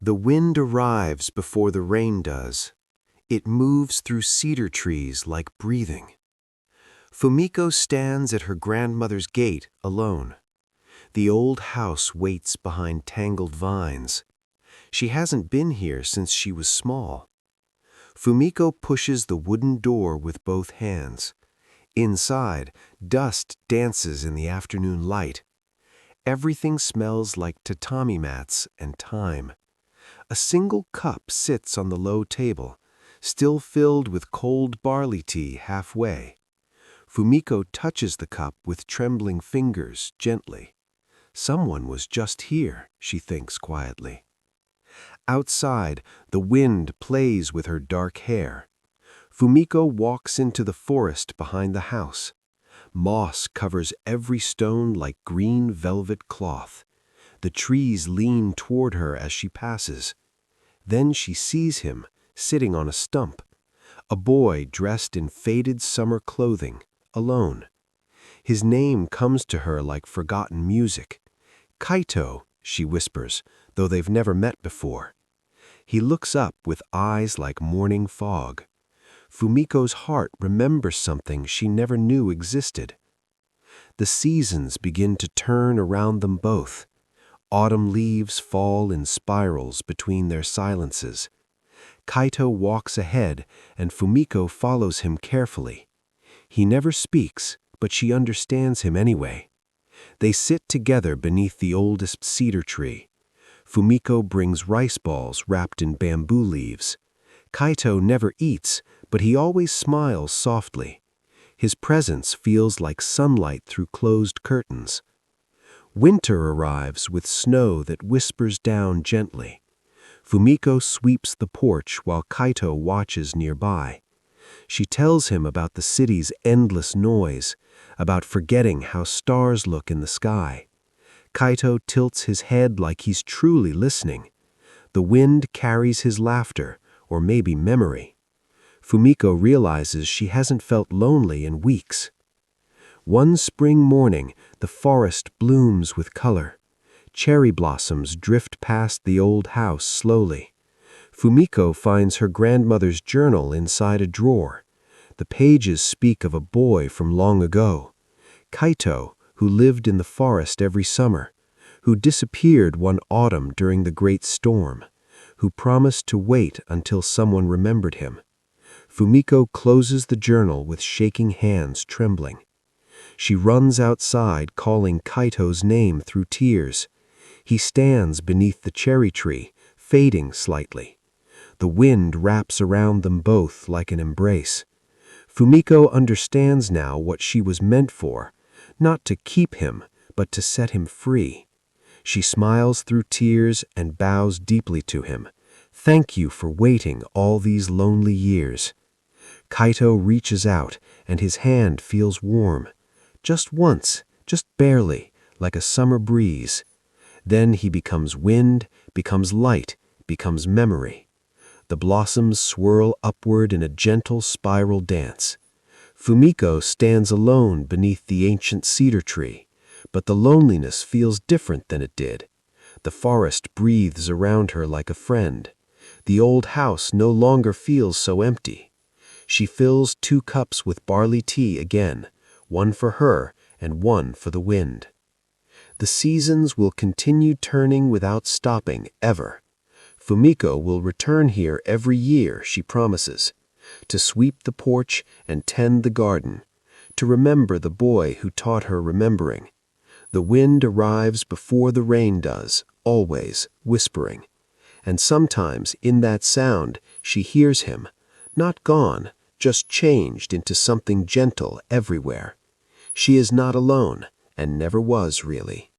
The wind arrives before the rain does. It moves through cedar trees like breathing. Fumiko stands at her grandmother's gate alone. The old house waits behind tangled vines. She hasn't been here since she was small. Fumiko pushes the wooden door with both hands. Inside, dust dances in the afternoon light. Everything smells like tatami mats and time. A single cup sits on the low table, still filled with cold barley tea halfway. Fumiko touches the cup with trembling fingers gently. Someone was just here, she thinks quietly. Outside, the wind plays with her dark hair. Fumiko walks into the forest behind the house. Moss covers every stone like green velvet cloth. The trees lean toward her as she passes. Then she sees him, sitting on a stump. A boy dressed in faded summer clothing, alone. His name comes to her like forgotten music. Kaito, she whispers, though they've never met before. He looks up with eyes like morning fog. Fumiko's heart remembers something she never knew existed. The seasons begin to turn around them both. Autumn leaves fall in spirals between their silences. Kaito walks ahead, and Fumiko follows him carefully. He never speaks, but she understands him anyway. They sit together beneath the oldest cedar tree. Fumiko brings rice balls wrapped in bamboo leaves. Kaito never eats, but he always smiles softly. His presence feels like sunlight through closed curtains. Winter arrives with snow that whispers down gently. Fumiko sweeps the porch while Kaito watches nearby. She tells him about the city's endless noise, about forgetting how stars look in the sky. Kaito tilts his head like he's truly listening. The wind carries his laughter, or maybe memory. Fumiko realizes she hasn't felt lonely in weeks. One spring morning, the forest blooms with color. Cherry blossoms drift past the old house slowly. Fumiko finds her grandmother's journal inside a drawer. The pages speak of a boy from long ago. Kaito, who lived in the forest every summer, who disappeared one autumn during the great storm, who promised to wait until someone remembered him. Fumiko closes the journal with shaking hands trembling. She runs outside calling Kaito's name through tears. He stands beneath the cherry tree, fading slightly. The wind wraps around them both like an embrace. Fumiko understands now what she was meant for, not to keep him, but to set him free. She smiles through tears and bows deeply to him. Thank you for waiting all these lonely years. Kaito reaches out, and his hand feels warm. Just once, just barely, like a summer breeze. Then he becomes wind, becomes light, becomes memory. The blossoms swirl upward in a gentle spiral dance. Fumiko stands alone beneath the ancient cedar tree, but the loneliness feels different than it did. The forest breathes around her like a friend. The old house no longer feels so empty. She fills 2 cups with barley tea again, one for her and one for the wind. The seasons will continue turning without stopping, ever. Fumiko will return here every year, she promises, to sweep the porch and tend the garden, to remember the boy who taught her remembering. The wind arrives before the rain does, always whispering. And sometimes in that sound she hears him, not gone, just changed into something gentle everywhere. She is not alone, and never was really.